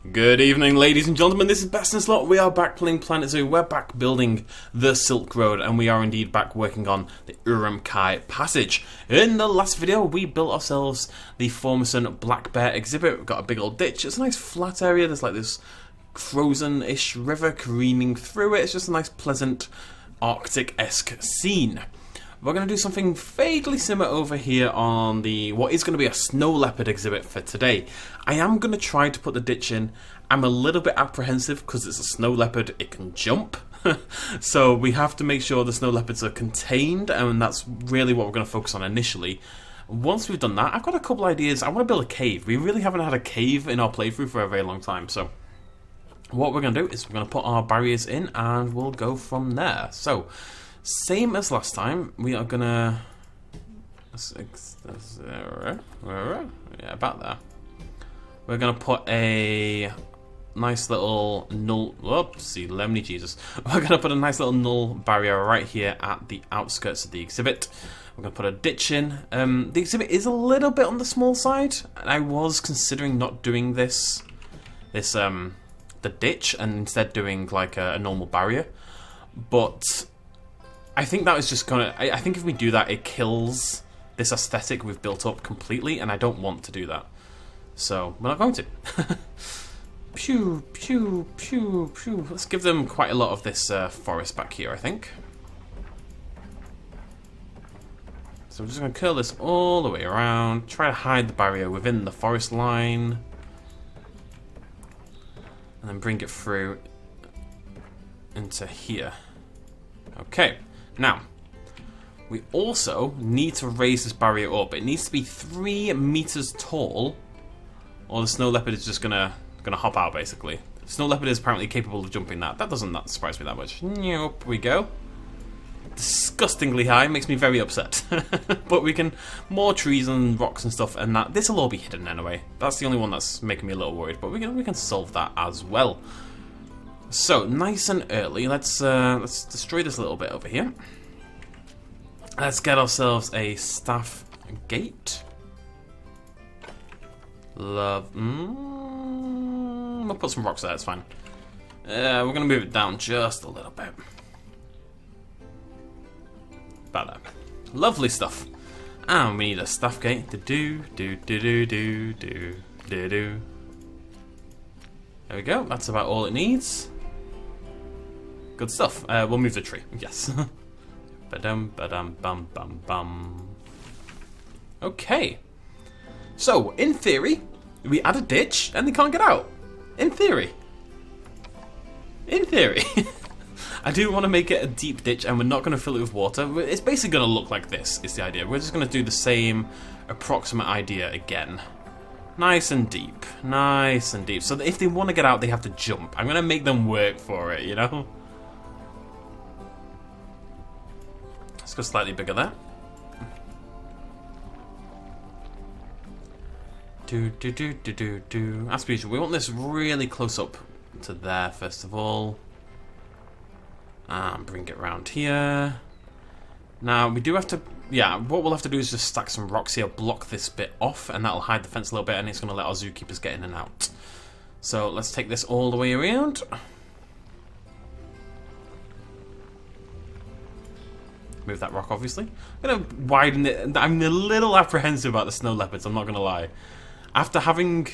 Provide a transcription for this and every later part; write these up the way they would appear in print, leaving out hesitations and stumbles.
Good evening, ladies and gentlemen, this is BestInSlot. We are back playing Planet Zoo. We're back building the Silk Road, and we are indeed back working on the Urumqi Passage. In the last video, we built ourselves the Formosan Black Bear exhibit. We've got a big old ditch. It's a nice flat area. There's like this frozen-ish river careening through it. It's just a nice, pleasant, Arctic-esque scene. We're going to do something vaguely similar over here on the what is going to be a Snow Leopard exhibit for today. I am going to try to put the ditch in. I'm a little bit apprehensive because it's a Snow Leopard, it can jump. So we have to make sure the Snow Leopards are contained, and that's really what we're going to focus on initially. Once we've done that, I've got a couple ideas. I want to build a cave. We really haven't had a cave in our playthrough for a very long time, so what we're going to do is we're going to put our barriers in and we'll go from there. So same as last time, we are gonna yeah, about there. We're gonna put a nice little null. Whoopsie, lemony Jesus. We're gonna put a nice little null barrier right here at the outskirts of the exhibit. We're gonna put a ditch in. The exhibit is a little bit on the small side, and I was considering not doing the ditch and instead doing like a normal barrier, but I think that was just gonna. I think if we do that, it kills this aesthetic we've built up completely, and I don't want to do that. So we're not going to. Pew pew pew pew. Let's give them quite a lot of this forest back here, I think. So we're just gonna curl this all the way around. Try to hide the barrier within the forest line, and then bring it through into here. Okay. Now, we also need to raise this barrier up. It needs to be 3 meters tall, or the Snow Leopard is just gonna hop out, basically. The Snow Leopard is apparently capable of jumping that. That doesn't surprise me that much. Up we go. Disgustingly high, makes me very upset. But we can, more trees and rocks and stuff, and that this will all be hidden anyway. That's the only one that's making me a little worried, but we can solve that as well. So, nice and early, let's destroy this little bit over here. Let's get ourselves a staff gate. We'll put some rocks there, it's fine. We're going to move it down just a little bit. About that. Lovely stuff. And we need a staff gate. Do. There we go, that's about all it needs. Good stuff. We'll move the tree. Yes. Ba-dum, ba-dum, bum, bum, bum. Okay. So, in theory, we add a ditch and they can't get out. In theory. In theory. I do want to make it a deep ditch, and we're not going to fill it with water. It's basically going to look like this, is the idea. We're just going to do the same approximate idea again. Nice and deep. Nice and deep. So that if they want to get out, they have to jump. I'm going to make them work for it, you know? Let's go slightly bigger there. As per usual, we want this really close up to there, first of all. And bring it round here. Now, we do have to... Yeah, what we'll have to do is just stack some rocks here, block this bit off, and that'll hide the fence a little bit, and it's going to let our zookeepers get in and out. So, let's take this all the way around. Move that rock, obviously. I'm going to widen it. I'm a little apprehensive about the Snow Leopards, I'm not going to lie. After having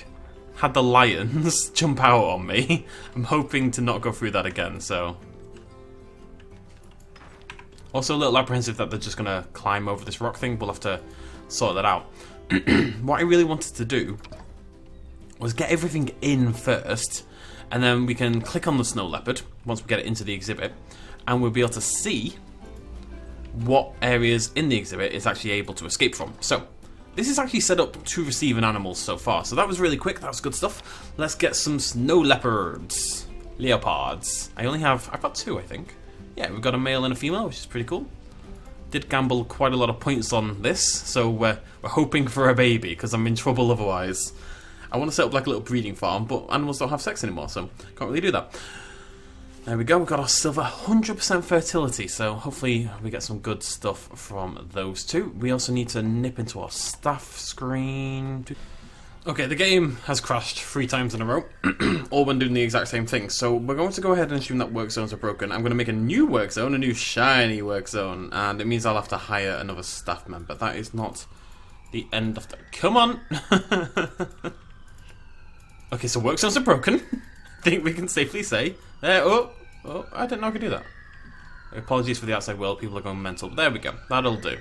had the lions jump out on me, I'm hoping to not go through that again, so... Also a little apprehensive that they're just going to climb over this rock thing. We'll have to sort that out. What I really wanted to do was get everything in first, and then we can click on the Snow Leopard once we get it into the exhibit, and we'll be able to see what areas in the exhibit it's actually able to escape from. So, this is actually set up to receive an animal so far. So that was really quick, that was good stuff. Let's get some Snow Leopards. Leopards. I've got 2, I think. Yeah, we've got a male and a female, which is pretty cool. Did gamble quite a lot of points on this, so we're hoping for a baby, because I'm in trouble otherwise. I want to set up like a little breeding farm, but animals don't have sex anymore, so can't really do that. There we go, we've got our silver 100% fertility, so hopefully we get some good stuff from those two. We also need to nip into our staff screen. Okay, the game has crashed 3 times in a row, all when doing the exact same thing. So we're going to go ahead and assume that work zones are broken. I'm going to make a new work zone, a new shiny work zone, and it means I'll have to hire another staff member. That is not the end of the... Come on! Okay, so work zones are broken. I think we can safely say. Oh, I didn't know I could do that. Apologies for the outside world, people are going mental. There we go, that'll do.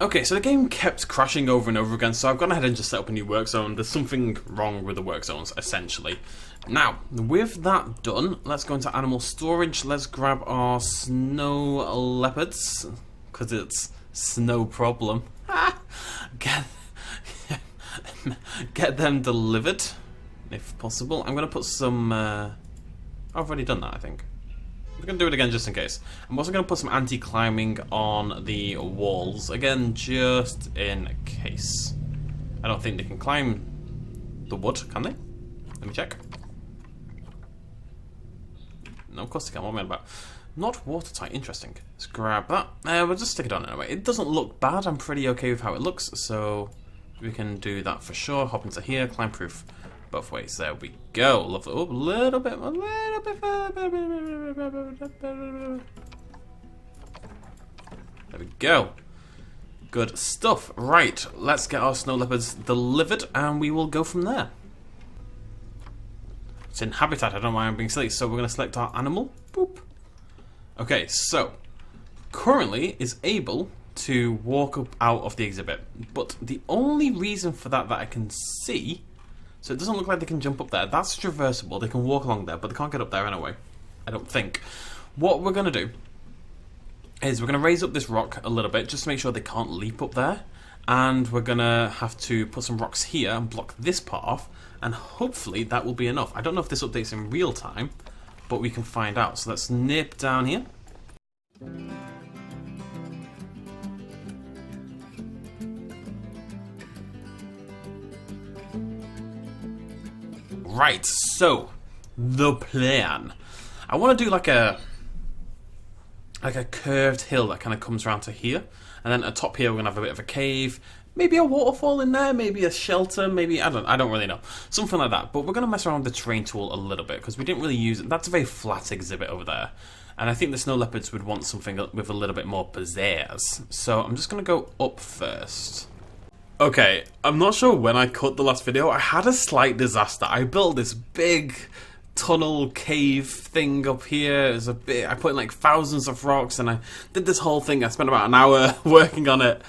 Okay, so the game kept crashing over and over again, so I've gone ahead and just set up a new work zone. There's something wrong with the work zones, essentially. Now, with that done, let's go into animal storage. Let's grab our snow leopards, because it's snow problem. Get them delivered, if possible. I'm going to put some... I've already done that, I think. I'm going to do it again just in case. I'm also going to put some anti-climbing on the walls. Again, just in case. I don't think they can climb the wood, can they? Let me check. No, of course they can. What am I about? Not watertight. Interesting. Let's grab that. We'll just stick it on anyway. It doesn't look bad. I'm pretty okay with how it looks. So we can do that for sure. Hop into here. Climb proof. Both ways. There we go. Love it. Oh, a little bit further. There we go. Good stuff. Right, let's get our snow leopards delivered, and we will go from there. It's in habitat. I don't know why I'm being silly. So we're going to select our animal. Boop. Okay, so currently is able to walk up out of the exhibit, but the only reason for that I can see. So it doesn't look like they can jump up there. That's traversable. They can walk along there, but they can't get up there anyway. I don't think. What we're going to do is we're going to raise up this rock a little bit just to make sure they can't leap up there. And we're going to have to put some rocks here and block this part off. And hopefully that will be enough. I don't know if this updates in real time, but we can find out. So let's nip down here. Right, so the plan. I want to do like a curved hill that kind of comes around to here, and then at the top here we're gonna have a bit of a cave, maybe a waterfall in there, maybe a shelter, maybe I don't really know, something like that. But we're gonna mess around with the terrain tool a little bit because we didn't really use it. That's a very flat exhibit over there, and I think the snow leopards would want something with a little bit more pizzazz. So I'm just gonna go up first. Okay, I'm not sure when I cut the last video, I had a slight disaster. I built this big tunnel cave thing up here. It was a bit, I put in like thousands of rocks and I did this whole thing. I spent about an hour working on it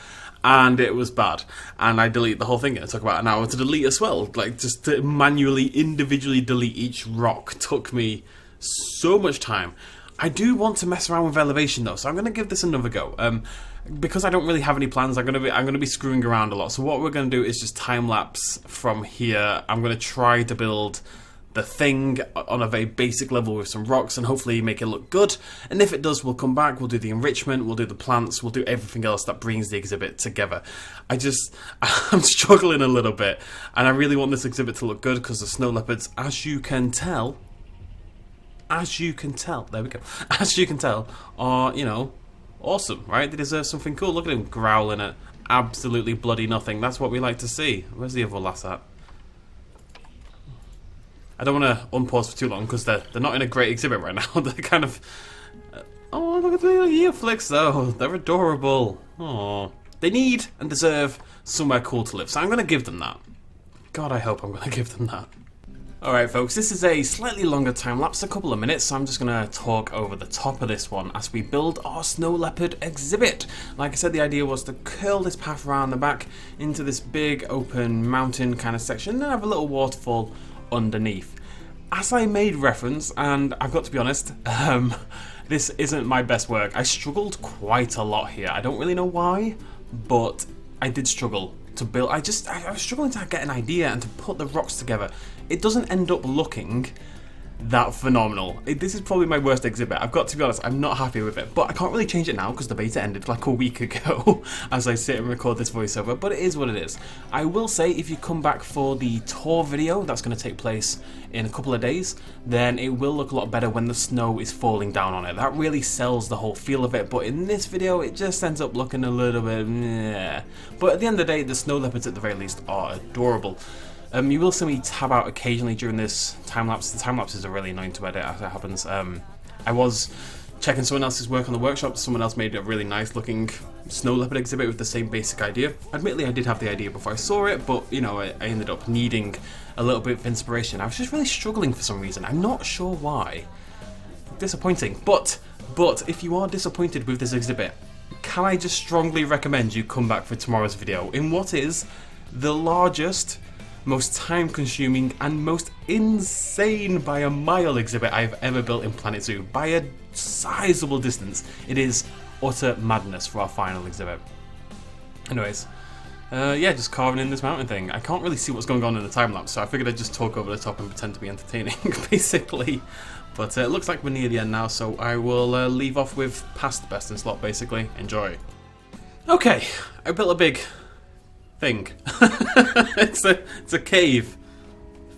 and it was bad. And I deleted the whole thing and it took about an hour to delete as well. Like just to manually, individually delete each rock took me so much time. I do want to mess around with elevation though, so I'm going to give this another go. Because I don't really have any plans, I'm gonna be screwing around a lot. So what we're gonna do is just time lapse from here. I'm gonna try to build the thing on a very basic level with some rocks and hopefully make it look good. And if it does, we'll come back. We'll do the enrichment. We'll do the plants. We'll do everything else that brings the exhibit together. I'm struggling a little bit, and I really want this exhibit to look good because the snow leopards, as you can tell, there we go. As you can tell, are awesome, right? They deserve something cool. Look at him growling at absolutely bloody nothing. That's what we like to see. Where's the other lass at? I don't want to unpause for too long because they're not in a great exhibit right now. They're kind of... oh, look at the little ear flicks though. They're adorable. Oh, they need and deserve somewhere cool to live. So I'm going to give them that. God, I hope I'm going to give them that. Alright folks, this is a slightly longer time lapse, a couple of minutes, so I'm just going to talk over the top of this one as we build our snow leopard exhibit. Like I said, the idea was to curl this path around the back into this big open mountain kind of section and then have a little waterfall underneath. As I made reference, and I've got to be honest, this isn't my best work. I struggled quite a lot here. I don't really know why, but I did struggle to build. I was struggling to get an idea and to put the rocks together. It doesn't end up looking that phenomenal. This is probably my worst exhibit. I've got to be honest, I'm not happy with it, but I can't really change it now because the beta ended like a week ago as I sit and record this voiceover, but it is what it is. I will say, if you come back for the tour video that's going to take place in a couple of days, then it will look a lot better when the snow is falling down on it. That really sells the whole feel of it, but in this video it just ends up looking a little bit meh. But at the end of the day, the snow leopards at the very least are adorable. You will see me tab out occasionally during this time-lapse. The time-lapses are really annoying to edit as it happens. I was checking someone else's work on the workshop. Someone else made a really nice-looking snow leopard exhibit with the same basic idea. Admittedly, I did have the idea before I saw it, but, you know, I ended up needing a little bit of inspiration. I was just really struggling for some reason. I'm not sure why. Disappointing. But if you are disappointed with this exhibit, can I just strongly recommend you come back for tomorrow's video in what is the largest, most time-consuming, and most insane by a mile exhibit I've ever built in Planet Zoo. By a sizable distance. It is utter madness for our final exhibit. Anyways, yeah, just carving in this mountain thing. I can't really see what's going on in the time-lapse, so I figured I'd just talk over the top and pretend to be entertaining, basically. But it looks like we're near the end now, so I will leave off with past BestInSlot, basically. Enjoy. Okay, I built a big thing. it's a cave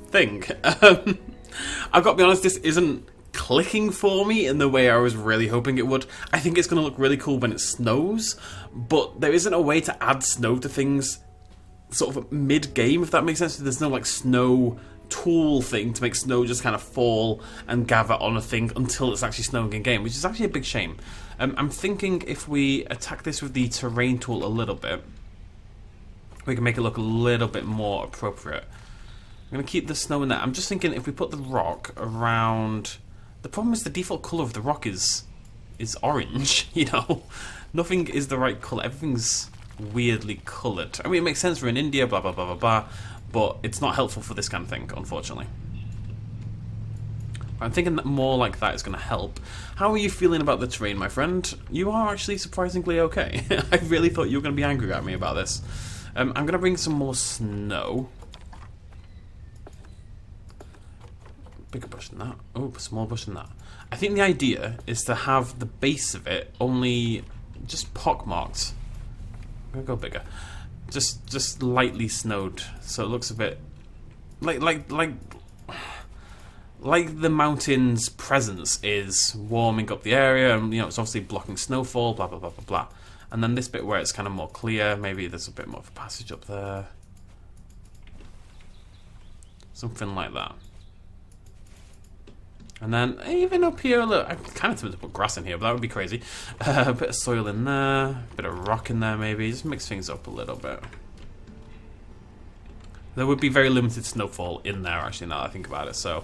thing. I've got to be honest, this isn't clicking for me in the way I was really hoping it would. I think it's going to look really cool when it snows, but there isn't a way to add snow to things sort of mid-game, if that makes sense. There's no like snow tool thing to make snow just kind of fall and gather on a thing until it's actually snowing in game, which is actually a big shame. I'm thinking if we attack this with the terrain tool a little bit, we can make it look a little bit more appropriate. I'm going to keep the snow in there. I'm just thinking if we put the rock around... The problem is the default colour of the rock is orange, you know? Nothing is the right colour. Everything's weirdly coloured. I mean, it makes sense for in India, blah, blah, blah, blah, blah, but it's not helpful for this kind of thing, unfortunately. I'm thinking that more like that is going to help. How are you feeling about the terrain, my friend? You are actually surprisingly okay. I really thought you were going to be angry at me about this. I'm going to bring some more snow. Bigger bush than that. Oh, small bush than that. I think the idea is to have the base of it only just pockmarked. I'm going to go bigger. Just lightly snowed, so it looks a bit like the mountain's presence is warming up the area, and you know it's obviously blocking snowfall. Blah blah blah blah blah. And then this bit where it's kind of more clear, maybe there's a bit more of a passage up there. Something like that. And then even up here, look, I'm kind of tempted to put grass in here, but that would be crazy. A bit of soil in there, a bit of rock in there maybe, just mix things up a little bit. There would be very limited snowfall in there actually now that I think about it, so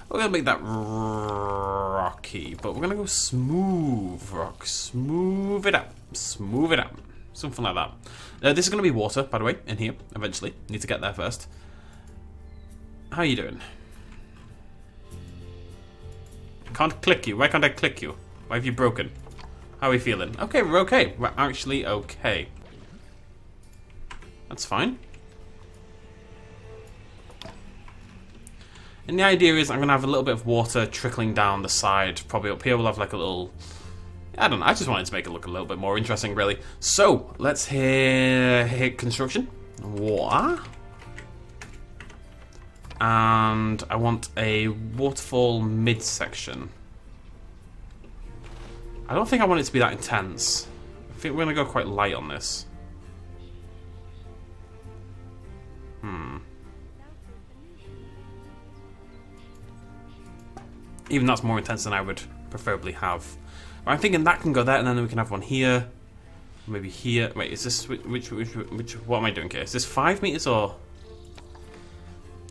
we're going to make that rocky, but we're going to go smooth rock, smooth it out, something like that. This is going to be water, by the way, in here, eventually. Need to get there first. How are you doing? Can't click you. Why can't I click you? Why have you broken? How are we feeling? Okay, we're okay. We're actually okay. That's fine. And the idea is I'm going to have a little bit of water trickling down the side. Probably up here we'll have like a little... I don't know, I just wanted to make it look a little bit more interesting, really. So, let's hit construction. Water. And I want a waterfall midsection. I don't think I want it to be that intense. I think we're going to go quite light on this. Even that's more intense than I would preferably have. But I'm thinking that can go there, and then we can have one here. Maybe here. Wait, is this... Which what am I doing here? Is this 5 meters or...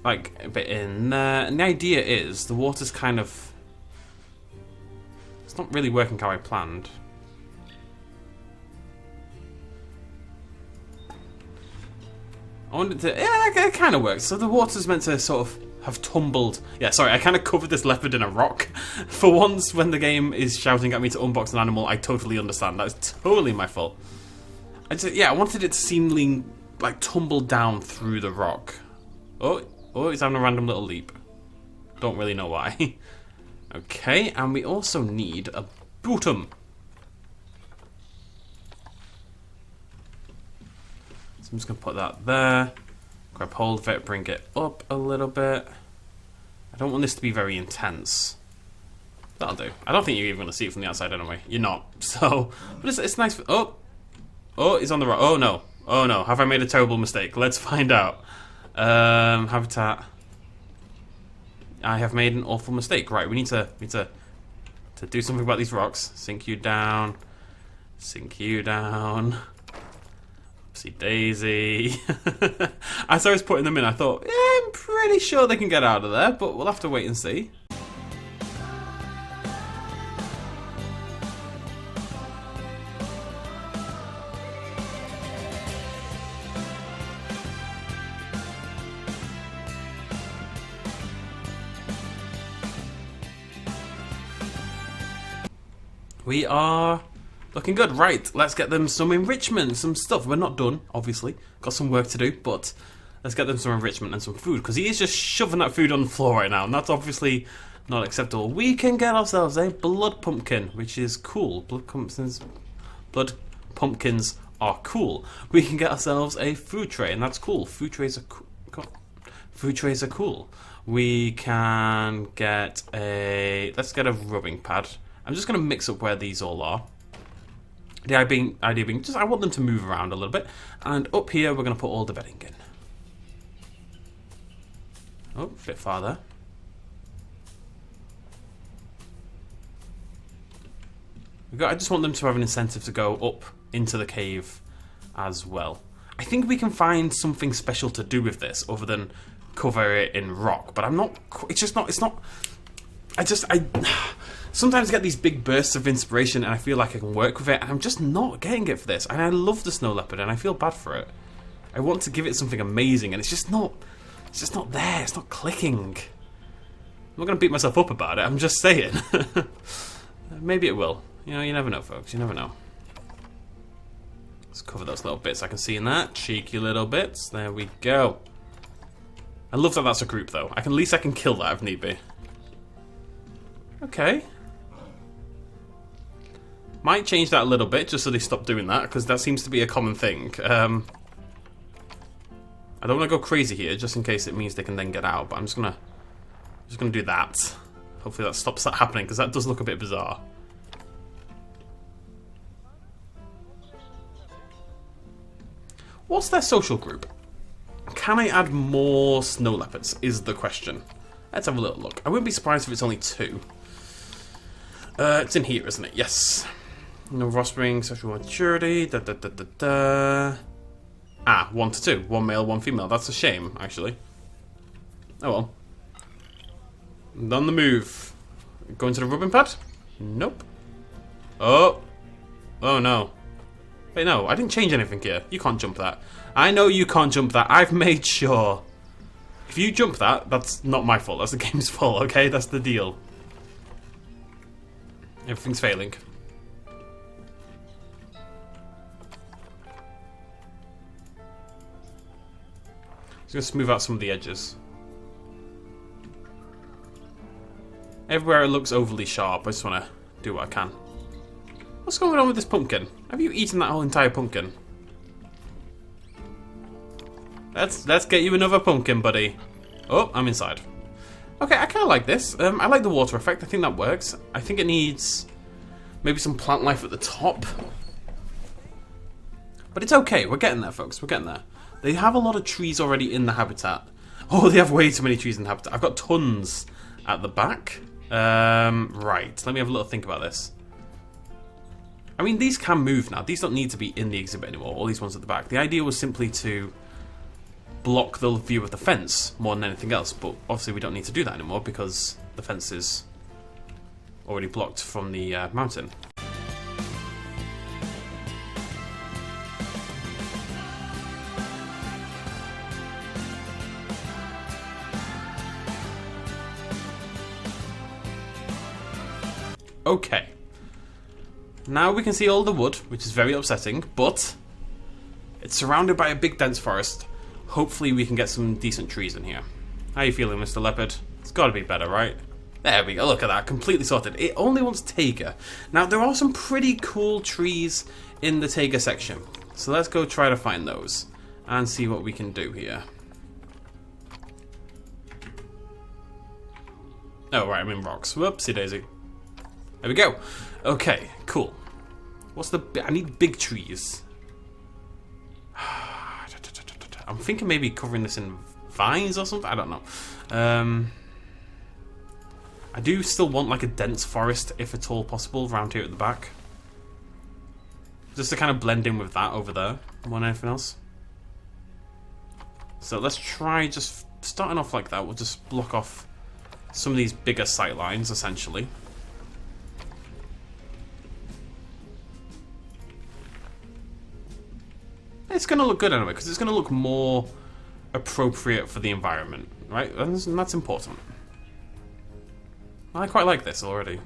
Like, a bit in there. And the idea is, the water's kind of... It's not really working how I planned. I wanted to... Yeah, it kind of works. So the water's meant to sort of have tumbled... Yeah, sorry, I kind of covered this leopard in a rock. For once, when the game is shouting at me to unbox an animal, I totally understand. That's totally my fault. I wanted it to like tumble down through the rock. Oh, he's having a random little leap. Don't really know why. Okay, and we also need a bottom. So I'm just going to put that there. Grab hold of it, bring it up a little bit. I don't want this to be very intense. That'll do. I don't think you're even going to see it from the outside anyway. You're not. So, but it's nice. Oh, he's on the rock. Oh no. Oh no. Have I made a terrible mistake? Let's find out. Habitat. I have made an awful mistake. Right, we need to do something about these rocks. Sink you down. Sink you down. Oopsie daisy. As I was putting them in, I thought, yeah, I'm pretty sure they can get out of there, but we'll have to wait and see. We are looking good. Right, let's get them some enrichment, some stuff. We're not done, obviously. Got some work to do, but let's get them some enrichment and some food, because he is just shoving that food on the floor right now, and that's obviously not acceptable. We can get ourselves a blood pumpkin, which is cool. Blood pumpkins are cool. We can get ourselves a food tray, and that's cool. Food trays are cool. Food trays are cool. We can get a... Let's get a rubbing pad. I'm just going to mix up where these all are. The idea being just I want them to move around a little bit. And up here we're going to put all the bedding in. Oh, a bit farther. I just want them to have an incentive to go up into the cave as well. I think we can find something special to do with this other than cover it in rock. But I'm not... It's just not... It's not... I sometimes get these big bursts of inspiration and I feel like I can work with it, and I'm just not getting it for this. And I love the Snow Leopard and I feel bad for it. I want to give it something amazing and it's just not there. It's not clicking. I'm not going to beat myself up about it. I'm just saying. Maybe it will. You know, you never know, folks. You never know. Let's cover those little bits I can see in that. Cheeky little bits. There we go. I love that that's a group though. At least I can kill that if need be. Okay. Might change that a little bit just so they stop doing that, because that seems to be a common thing. I don't want to go crazy here just in case it means they can then get out, but I'm just gonna do that. Hopefully that stops that happening, because that does look a bit bizarre. What's their social group? Can I add more snow leopards is the question. Let's have a little look. I wouldn't be surprised if it's only 2. It's in here, isn't it? Yes. No offspring, sexual maturity. 1 to 2. 1 male, 1 female. That's a shame, actually. Oh well. On the move. Going to the rubbing pad? Nope. Oh. Oh no. Wait, no. I didn't change anything here. You can't jump that. I know you can't jump that. I've made sure. If you jump that, that's not my fault. That's the game's fault, okay? That's the deal. Everything's failing. Just gonna smooth out some of the edges. Everywhere it looks overly sharp, I just wanna do what I can. What's going on with this pumpkin? Have you eaten that whole entire pumpkin? Let's get you another pumpkin, buddy. Oh, I'm inside. Okay, I kind of like this. I like the water effect. I think that works. I think it needs maybe some plant life at the top. But it's okay. We're getting there, folks. We're getting there. They have a lot of trees already in the habitat. Oh, they have way too many trees in the habitat. I've got tons at the back. Right. Let me have a little think about this. I mean, these can move now. These don't need to be in the exhibit anymore. All these ones at the back. The idea was simply to block the view of the fence more than anything else, but obviously we don't need to do that anymore because the fence is already blocked from the mountain. Okay. Now we can see all the wood, which is very upsetting, but It's surrounded by a big dense forest. Hopefully we can get some decent trees in here. How you feeling, Mr. Leopard? It's got to be better, right? There we go, look at that, completely sorted. It only wants taiga. Now, there are some pretty cool trees in the taiga section. So let's go try to find those and see what we can do here. Oh, right, I'm in rocks. Whoopsie daisy. There we go. Okay, cool. What's the... I need big trees. I'm thinking maybe covering this in vines or something. I don't know. I do still want like a dense forest, if at all possible, around here at the back. Just to kind of blend in with that over there, more than anything else. So let's try just starting off like that. We'll just block off some of these bigger sight lines, essentially. It's going to look good anyway, because it's going to look more appropriate for the environment, right? And that's important. I quite like this already.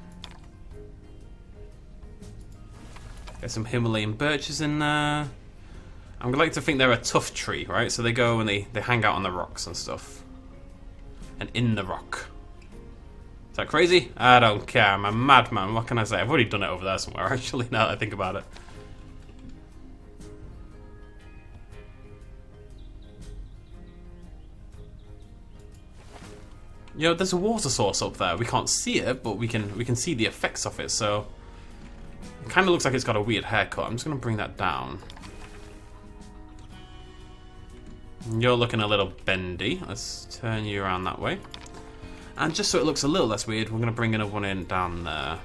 Get some Himalayan birches in there. I'm like to think they're a tough tree, right? So they go and they hang out on the rocks and stuff. And in the rock. Is that crazy? I don't care. I'm a madman. What can I say? I've already done it over there somewhere, actually, now that I think about it. You know, there's a water source up there. We can't see it, but we can see the effects of it, so... It kind of looks like it's got a weird haircut. I'm just going to bring that down. You're looking a little bendy. Let's turn you around that way. And just so it looks a little less weird, we're going to bring another one in down there.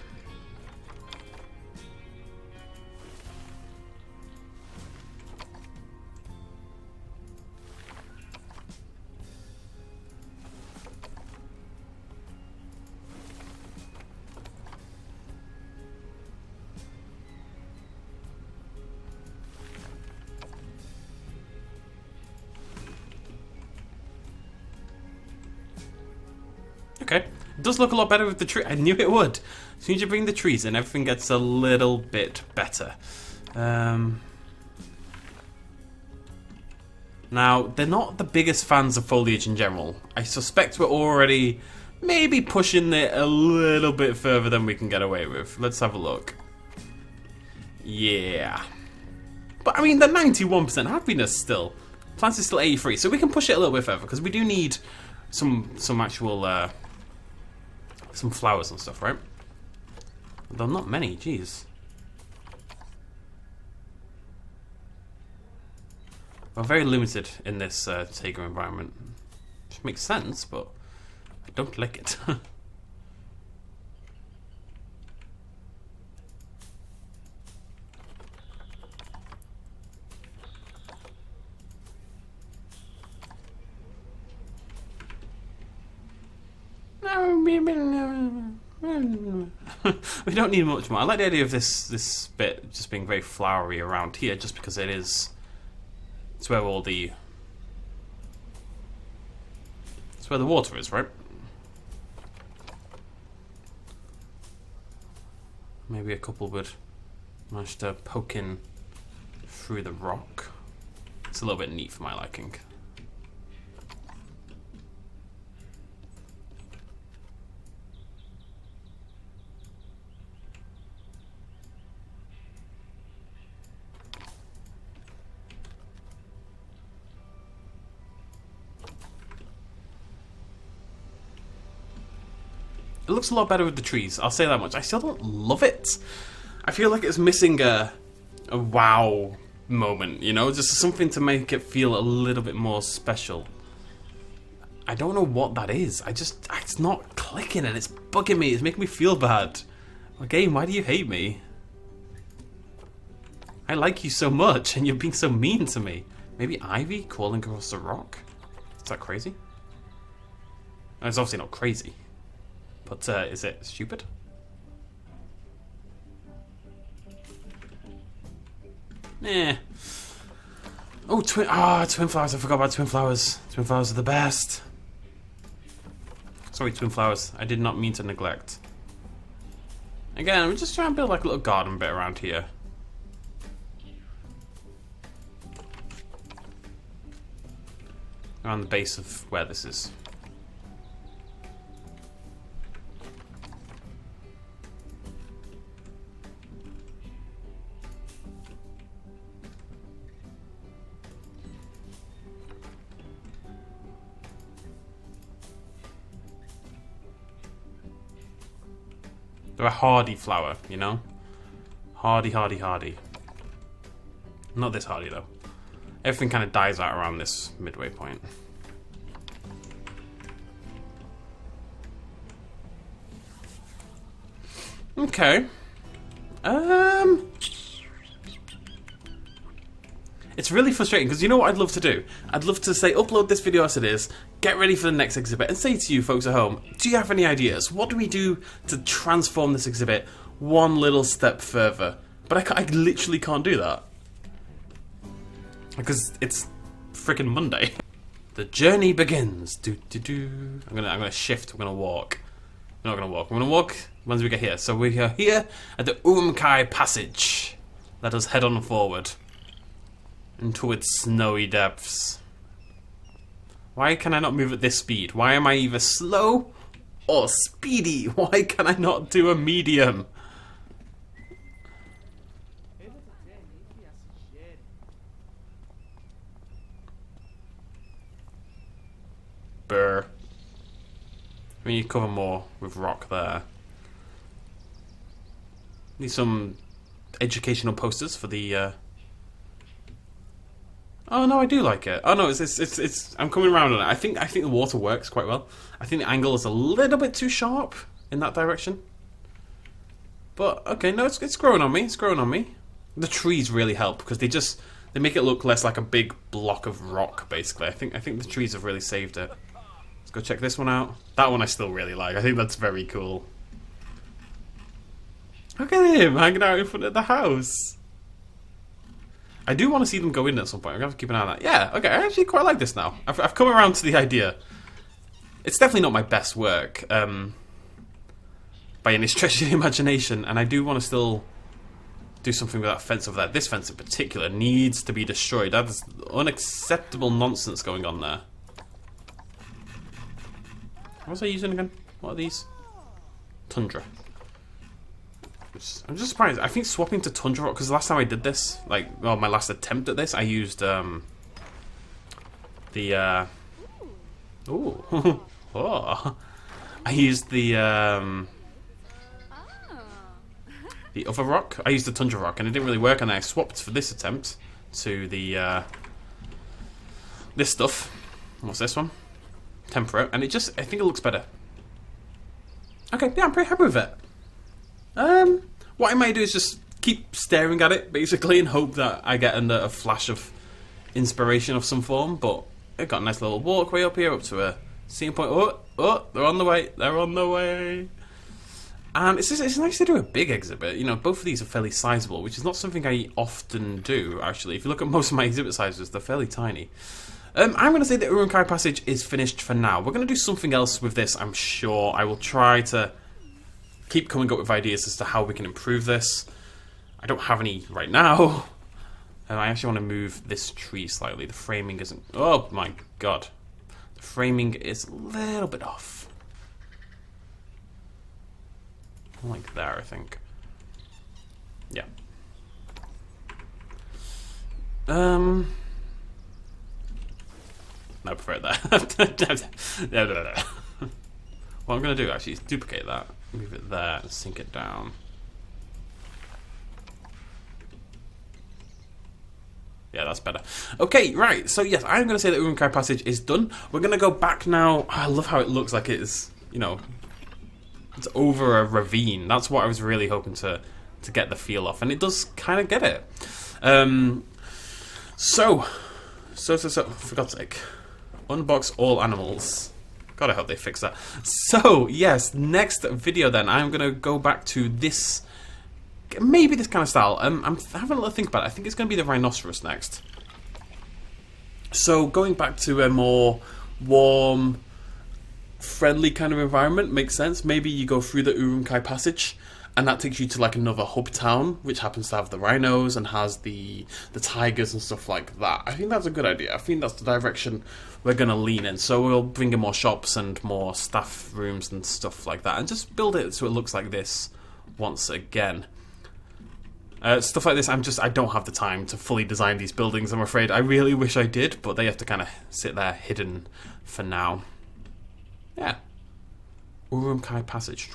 Okay, it does look a lot better with the tree. I knew it would. As soon as you bring the trees in, everything gets a little bit better. Now, they're not the biggest fans of foliage in general. I suspect we're already maybe pushing it a little bit further than we can get away with. Let's have a look. Yeah. But I mean, the 91% happiness still. Plants is still 83, so we can push it a little bit further because we do need some actual some flowers and stuff, right? Though not many, jeez. We're very limited in this taiga environment. Which makes sense, but I don't like it. We don't need much more. I like the idea of this bit just being very flowery around here, just because it is. It's where all the. It's where the water is, right? Maybe a couple would manage to poke in through the rock. It's a little bit neat for my liking. It looks a lot better with the trees, I'll say that much. I still don't love it. I feel like it's missing a wow moment, you know? Just something to make it feel a little bit more special. I don't know what that is. It's not clicking and it's bugging me. It's making me feel bad. Game, why do you hate me? I like you so much and you're being so mean to me. Maybe ivy crawling across the rock? Is that crazy? It's obviously not crazy. But is it stupid? Eh. Oh, twin flowers. I forgot about twin flowers. Twin flowers are the best. Sorry, twin flowers. I did not mean to neglect. Again, we're just trying to build like a little garden bit around here. around the base of where this is. They're a hardy flower, you know? Hardy, hardy, hardy. Not this hardy, though. Everything kind of dies out around this midway point. Okay. It's really frustrating because you know what I'd love to do? I'd love to say upload this video as it is, get ready for the next exhibit, and say to you folks at home, do you have any ideas? What do we do to transform this exhibit one little step further? But I literally can't do that. Because it's freaking Monday. The journey begins. I'm gonna shift, I'm gonna walk. We're not gonna walk. We're gonna walk once we get here. So we are here at the Urumqi Passage. Let us head on forward into its snowy depths. Why can I not move at this speed? Why am I either slow or speedy? Why can I not do a medium? Burr. We need to cover more with rock there. Need some educational posters for the Oh no, I do like it. Oh no, it's I'm coming around on it. I think the water works quite well. I think the angle is a little bit too sharp in that direction. But okay, no, it's growing on me. It's growing on me. The trees really help because they make it look less like a big block of rock basically. I think the trees have really saved it. Let's go check this one out. That one I still really like. I think that's very cool. Look at him hanging out in front of the house. I do want to see them go in at some point. I'm going to have to keep an eye on that. Yeah, okay, I actually quite like this now. I've come around to the idea. It's definitely not my best work, by any stretch of the imagination, and I do want to still do something with that fence over there. This fence in particular needs to be destroyed. That's unacceptable nonsense going on there. What was I using again? What are these? Tundra. I'm just surprised. I think swapping to Tundra, because last time I did this, like, well, my last attempt at this, I used the ooh, oh, I used the other rock. I used the Tundra rock, and it didn't really work. And I swapped for this attempt to the this stuff. What's this one? Temperate, and I think it looks better. Okay, yeah, I'm pretty happy with it. What I might do is just keep staring at it, basically, and hope that I get a flash of inspiration of some form, but it got a nice little walkway up here, up to a scene point. Oh, they're on the way, they're on the way. And it's nice to do a big exhibit. You know, both of these are fairly sizable, which is not something I often do, actually. If you look at most of my exhibit sizes, they're fairly tiny. I'm going to say the Urumqi Passage is finished for now. We're going to do something else with this, I'm sure. I will try to keep coming up with ideas as to how we can improve this. I don't have any right now. And I actually want to move this tree slightly. The framing isn't... Oh my god. The framing is a little bit off. Like there, I think. Yeah. No, I prefer it there. What I'm going to do, actually, is duplicate that. Move it there and sink it down. Yeah, that's better. Okay, right. So, yes, I'm going to say that Urumqi Passage is done. We're going to go back now. Oh, I love how it looks like it's, you know, it's over a ravine. That's what I was really hoping to get the feel of. And it does kind of get it. So, for God's sake. Unbox all animals. God, I hope they fix that. So, yes, next video then, I'm going to go back to this, maybe this kind of style. I'm having a little think about it. I think it's going to be the rhinoceros next. So, going back to a more warm, friendly kind of environment makes sense. Maybe you go through the Urumqi Passage, And that takes you to like another hub town, which happens to have the rhinos and has the tigers and stuff like that. I think that's a good idea. I think that's the direction we're going to lean in. So we'll bring in more shops and more staff rooms and stuff like that, and just build it so it looks like this once again. Stuff like this, I don't have the time to fully design these buildings, I'm afraid. I really wish I did, but they have to kind of sit there hidden for now. Yeah. Urumqi Passage.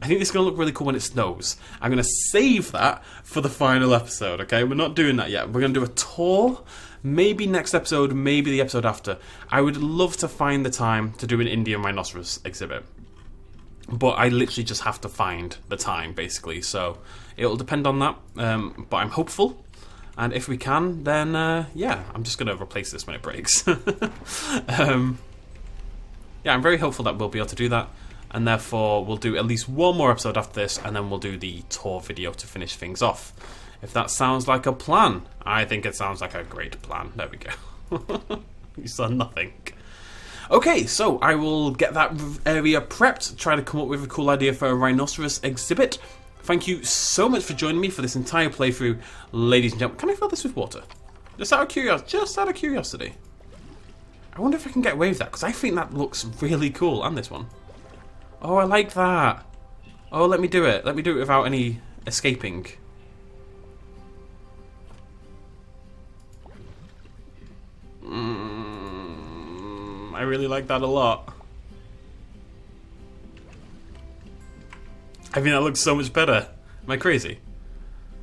I think this is going to look really cool when it snows. I'm going to save that for the final episode, okay? We're not doing that yet. We're going to do a tour. Maybe next episode, maybe the episode after. I would love to find the time to do an Indian rhinoceros exhibit. But I literally just have to find the time, basically. So it'll depend on that. But I'm hopeful. And if we can, then, yeah, I'm just going to replace this when it breaks. Yeah, I'm very hopeful that we'll be able to do that. And therefore, we'll do at least one more episode after this, and then we'll do the tour video to finish things off. If that sounds like a plan, I think it sounds like a great plan. There we go. You saw nothing. Okay, so I will get that area prepped, try to come up with a cool idea for a rhinoceros exhibit. Thank you so much for joining me for this entire playthrough, ladies and gentlemen. Can I fill this with water? Just out of curiosity. I wonder if I can get away with that, because I think that looks really cool, and this one. Oh, I like that. Oh, let me do it. Let me do it without any escaping. I really like that a lot. I mean, that looks so much better. Am I crazy?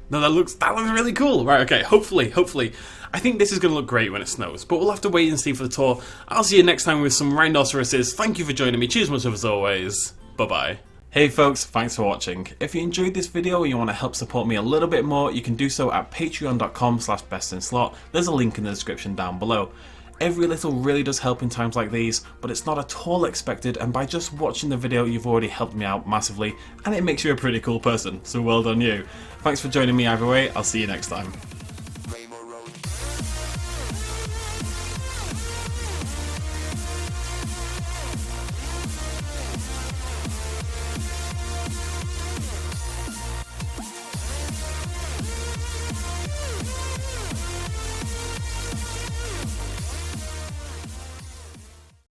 No, that looks really cool. Right, okay, hopefully. I think this is going to look great when it snows, but we'll have to wait and see for the tour. I'll see you next time with some rhinoceroses. Thank you for joining me. Cheers much as always. Bye-bye. Hey folks, thanks for watching. If you enjoyed this video and you want to help support me a little bit more, you can do so at patreon.com/BestInSlot. There's a link in the description down below. Every little really does help in times like these, but it's not at all expected, and by just watching the video you've already helped me out massively, and it makes you a pretty cool person, so well done you. Thanks for joining me either way, I'll see you next time.